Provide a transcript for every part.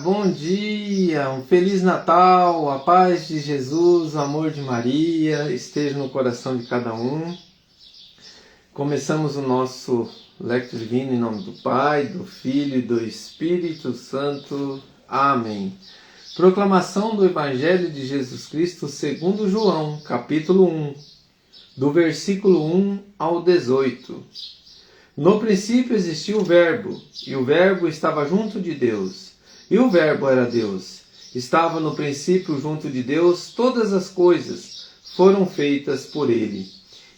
bom dia, um Feliz Natal, a paz de Jesus, o amor de Maria esteja no coração de cada um. Começamos o nosso Lectio Divino em nome do Pai, do Filho e do Espírito Santo. Amém. Proclamação do Evangelho de Jesus Cristo segundo João, capítulo 1, do versículo 1 ao 18. No princípio existia o Verbo, e o Verbo estava junto de Deus, e o Verbo era Deus. Estava no princípio junto de Deus, todas as coisas foram feitas por ele,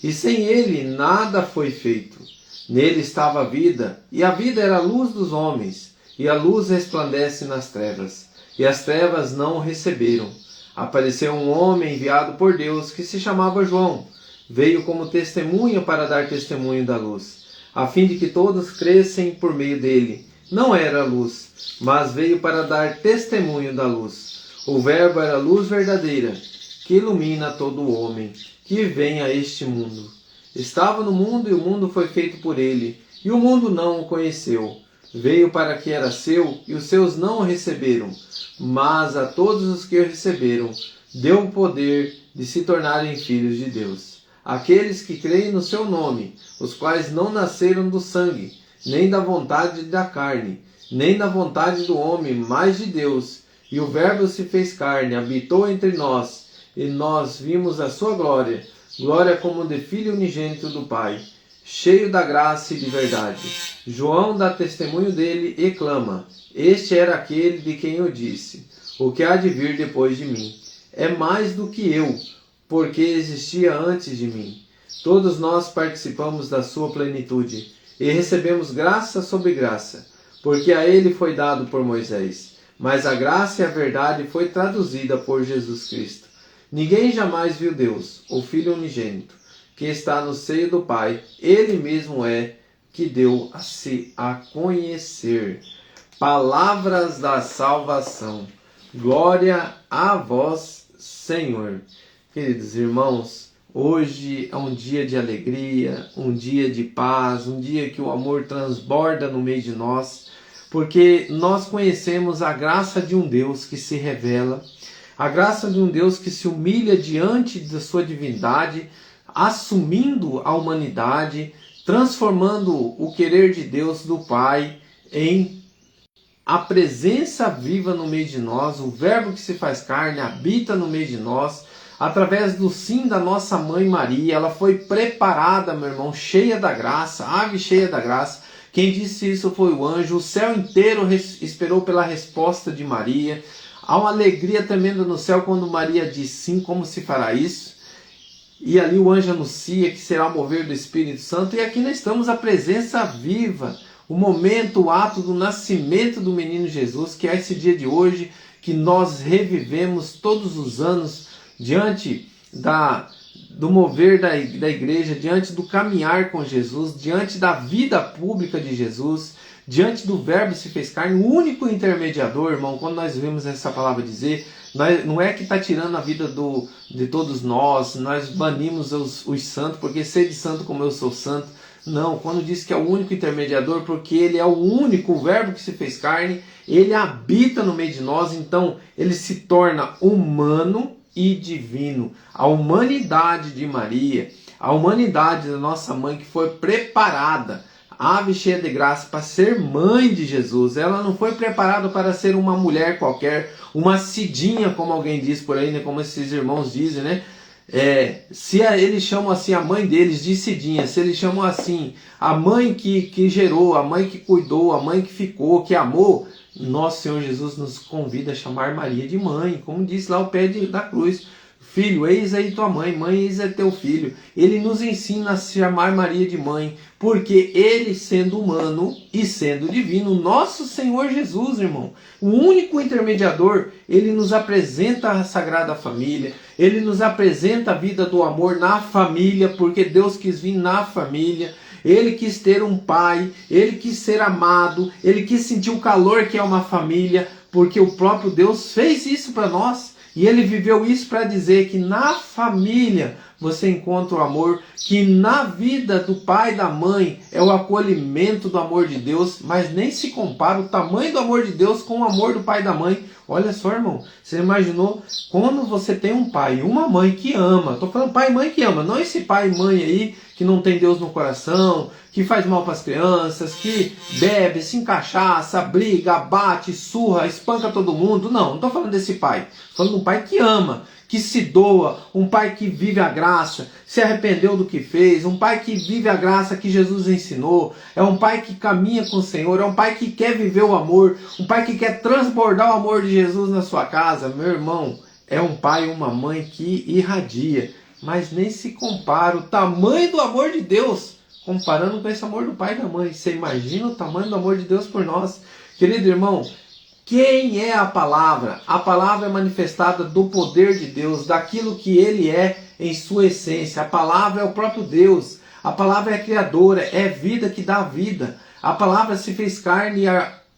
e sem ele nada foi feito. Nele estava a vida, e a vida era a luz dos homens, e a luz resplandece nas trevas, e as trevas não o receberam. Apareceu um homem enviado por Deus, que se chamava João. Veio como testemunha para dar testemunho da luz, a fim de que todos crescem por meio dele. Não era a luz, mas veio para dar testemunho da luz. O Verbo era a luz verdadeira, que ilumina todo o homem que vem a este mundo. Estava no mundo e o mundo foi feito por ele, e o mundo não o conheceu. Veio para que era seu, e os seus não o receberam. Mas a todos os que o receberam, deu o poder de se tornarem filhos de Deus. Aqueles que creem no seu nome, os quais não nasceram do sangue, nem da vontade da carne, nem da vontade do homem, mas de Deus. E o Verbo se fez carne, habitou entre nós, e nós vimos a sua glória, glória como de Filho unigênito do Pai, cheio da graça e de verdade. João dá testemunho dele e clama: este era aquele de quem eu disse: o que há de vir depois de mim é mais do que eu, porque existia antes de mim. Todos nós participamos da sua plenitude e recebemos graça sobre graça, porque a ele foi dado por Moisés, mas a graça e a verdade foi traduzida por Jesus Cristo. Ninguém jamais viu Deus, o Filho unigênito, que está no seio do Pai. Ele mesmo é que deu a se a conhecer. Palavras da salvação. Glória a vós, Senhor. Queridos irmãos, hoje é um dia de alegria, um dia de paz, um dia que o amor transborda no meio de nós, porque nós conhecemos a graça de um Deus que se revela, a graça de um Deus que se humilha diante da sua divindade, assumindo a humanidade, transformando o querer de Deus do Pai em a presença viva no meio de nós, o Verbo que se faz carne habita no meio de nós, através do sim da nossa mãe Maria. Ela foi preparada, meu irmão, cheia da graça, ave cheia da graça. Quem disse isso foi o anjo. O céu inteiro esperou pela resposta de Maria. Há uma alegria tremenda no céu quando Maria diz sim, como se fará isso? E ali o anjo anuncia que será o mover do Espírito Santo. E aqui nós estamos a presença viva, o momento, o ato do nascimento do menino Jesus, que é esse dia de hoje, que nós revivemos todos os anos, diante do mover da igreja, diante do caminhar com Jesus, diante da vida pública de Jesus, diante do Verbo se fez carne, o único intermediador, irmão. Quando nós vemos essa palavra dizer, não é que está tirando a vida de todos nós banimos os santos, porque sede santo como eu sou santo. Não, quando diz que é o único intermediador, porque ele é o único, o Verbo que se fez carne, ele habita no meio de nós, então ele se torna humano e divino. A humanidade de Maria, a humanidade da nossa mãe, que foi preparada, ave cheia de graça, para ser mãe de Jesus. Ela não foi preparada para ser uma mulher qualquer, uma cidinha, como alguém diz por aí, né? Como esses irmãos dizem, né? Se eles chamam assim a mãe deles de cidinha, se eles chamam assim a mãe que gerou, a mãe que cuidou, a mãe que ficou, que amou, nosso Senhor Jesus nos convida a chamar Maria de mãe, como disse lá o pé da cruz: filho, eis aí tua mãe, mãe, eis é teu filho. Ele nos ensina a chamar Maria de mãe, porque ele, sendo humano e sendo divino, nosso Senhor Jesus, irmão, o único intermediador, ele nos apresenta a Sagrada Família, ele nos apresenta a vida do amor na família, porque Deus quis vir na família. Ele quis ter um pai, ele quis ser amado, ele quis sentir o calor que é uma família, porque o próprio Deus fez isso para nós. E ele viveu isso para dizer que na família você encontra o amor que na vida do pai e da mãe é o acolhimento do amor de Deus, mas nem se compara o tamanho do amor de Deus com o amor do pai e da mãe. Olha só, irmão, você imaginou quando você tem um pai e uma mãe que ama, estou falando pai e mãe que ama, não esse pai e mãe aí que não tem Deus no coração, que faz mal para as crianças, que bebe, se encaixaça, briga, bate, surra, espanca todo mundo. Não estou falando desse pai. Estou falando de um pai que ama, que se doa, um pai que vive a graça, se arrependeu do que fez, um pai que vive a graça que Jesus ensinou, é um pai que caminha com o Senhor, é um pai que quer viver o amor, um pai que quer transbordar o amor de Jesus na sua casa. Meu irmão, é um pai e uma mãe que irradia, mas nem se compara o tamanho do amor de Deus comparando com esse amor do pai e da mãe. Você imagina o tamanho do amor de Deus por nós? Querido irmão, quem é a palavra? A palavra é manifestada do poder de Deus, daquilo que ele é em sua essência. A palavra é o próprio Deus. A palavra é criadora, é vida que dá vida. A palavra se fez carne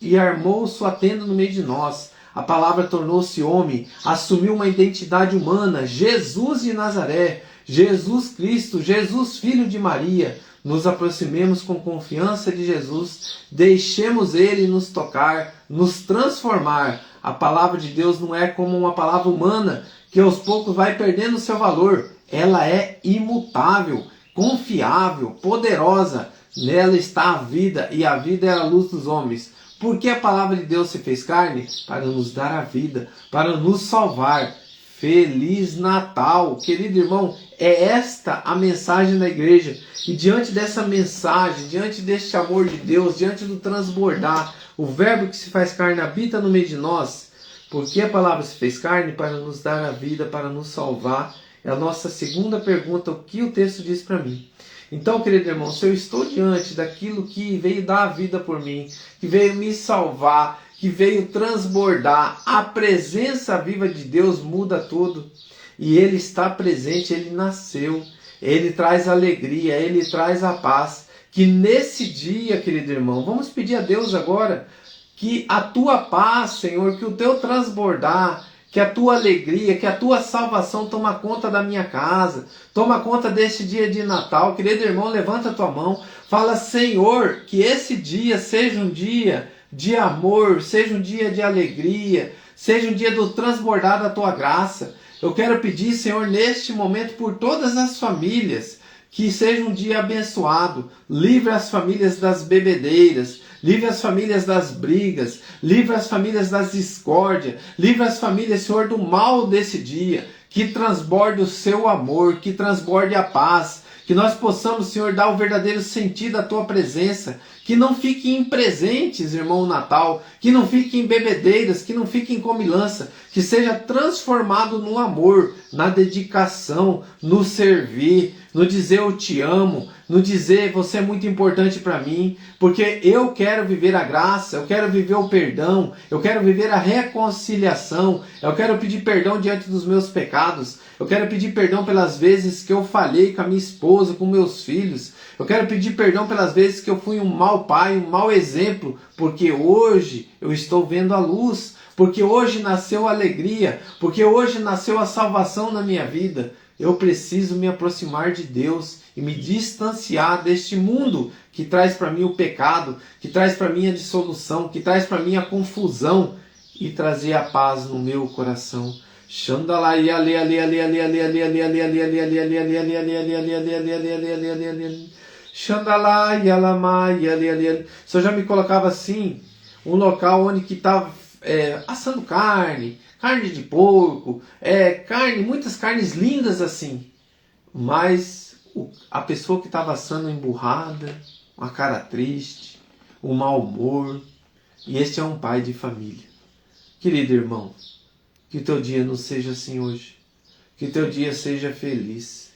e armou sua tenda no meio de nós. A palavra tornou-se homem, assumiu uma identidade humana. Jesus de Nazaré, Jesus Cristo, Jesus Filho de Maria. Nos aproximemos com confiança de Jesus, deixemos Ele nos tocar, nos transformar. A palavra de Deus não é como uma palavra humana, que aos poucos vai perdendo seu valor. Ela é imutável, confiável, poderosa. Nela está a vida, e a vida é a luz dos homens. Porque a palavra de Deus se fez carne? Para nos dar a vida, para nos salvar. Feliz Natal! Querido irmão, é esta a mensagem da igreja. E diante dessa mensagem, diante deste amor de Deus, diante do transbordar, o verbo que se faz carne habita no meio de nós. Porque a palavra se fez carne? Para nos dar a vida, para nos salvar. É a nossa segunda pergunta, o que o texto diz para mim. Então, querido irmão, se eu estou diante daquilo que veio dar a vida por mim, que veio me salvar, que veio transbordar, a presença viva de Deus muda tudo. E Ele está presente, Ele nasceu, Ele traz alegria, Ele traz a paz. Que nesse dia, querido irmão, vamos pedir a Deus agora, que a tua paz, Senhor, que o teu transbordar, que a tua alegria, que a tua salvação toma conta da minha casa, toma conta deste dia de Natal. Querido irmão, levanta a tua mão, fala: Senhor, que esse dia seja um dia de amor, seja um dia de alegria, seja um dia do transbordar da tua graça. Eu quero pedir, Senhor, neste momento por todas as famílias, que seja um dia abençoado. Livre as famílias das bebedeiras, livre as famílias das brigas, livre as famílias das discórdias, livre as famílias, Senhor, do mal desse dia. Que transborde o seu amor, que transborde a paz, que nós possamos, Senhor, dar o verdadeiro sentido à tua presença, que não fique em presentes, irmão, o Natal, que não fique em bebedeiras, que não fique em comilança, que seja transformado no amor, na dedicação, no servir, no dizer eu te amo, no dizer você é muito importante para mim, porque eu quero viver a graça, eu quero viver o perdão, eu quero viver a reconciliação, eu quero pedir perdão diante dos meus pecados, eu quero pedir perdão pelas vezes que eu falhei com a minha esposa, com meus filhos, eu quero pedir perdão pelas vezes que eu fui um mau pai, um mau exemplo, porque hoje eu estou vendo a luz, porque hoje nasceu a alegria, porque hoje nasceu a salvação na minha vida. Eu preciso me aproximar de Deus e me distanciar deste mundo que traz para mim o pecado, que traz para mim a dissolução, que traz para mim a confusão, e trazer a paz no meu coração. Se eu já me colocava assim, um local onde que estava assando carne de porco, carne, muitas carnes lindas assim, mas a pessoa que estava assando emburrada, uma cara triste, um mau humor, e este é um pai de família. Querido irmão, que o teu dia não seja assim hoje, que o teu dia seja feliz,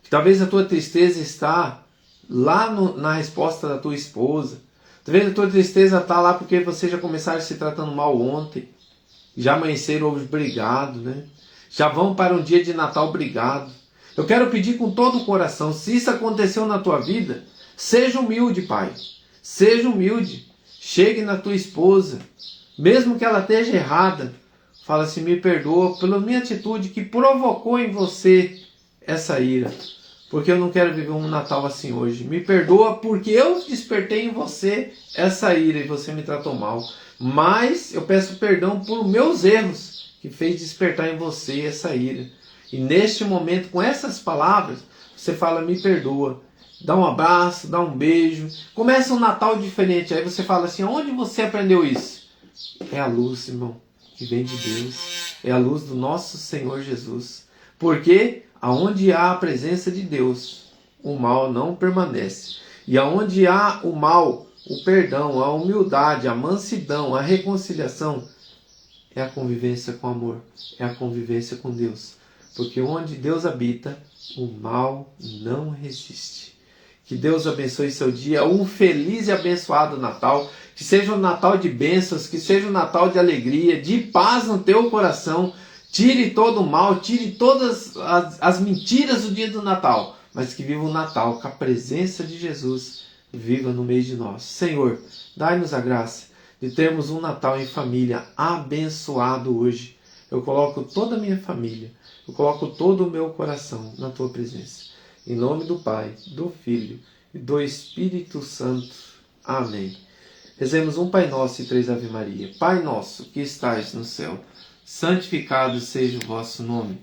que talvez a tua tristeza está lá na resposta da tua esposa, talvez a tua tristeza está lá porque você já começaram se tratando mal ontem, já amanheceram hoje brigado, né? Já vão para um dia de Natal brigado. Eu quero pedir com todo o coração, se isso aconteceu na tua vida, seja humilde, pai. Seja humilde. Chegue na tua esposa, mesmo que ela esteja errada, fala assim: me perdoa pela minha atitude que provocou em você essa ira, porque eu não quero viver um Natal assim hoje. Me perdoa porque eu despertei em você essa ira e você me tratou mal. Mas eu peço perdão por meus erros que fez despertar em você essa ira. E neste momento, com essas palavras, você fala, me perdoa. Dá um abraço, dá um beijo. Começa um Natal diferente. Aí você fala assim, onde você aprendeu isso? É a luz, irmão, que vem de Deus. É a luz do nosso Senhor Jesus. Porque aonde há a presença de Deus, o mal não permanece. E aonde há o mal, o perdão, a humildade, a mansidão, a reconciliação, é a convivência com amor, é a convivência com Deus. Porque onde Deus habita, o mal não resiste. Que Deus abençoe seu dia, um feliz e abençoado Natal. Que seja um Natal de bênçãos, que seja um Natal de alegria, de paz no teu coração. Tire todo o mal, tire todas as mentiras do dia do Natal, mas que viva o Natal com a presença de Jesus, viva no meio de nós. Senhor, dai-nos a graça de termos um Natal em família abençoado hoje. Eu coloco toda a minha família, eu coloco todo o meu coração na tua presença. Em nome do Pai, do Filho e do Espírito Santo. Amém. Rezemos um Pai Nosso e 3 Ave Maria. Pai nosso que estais no céu, santificado seja o vosso nome.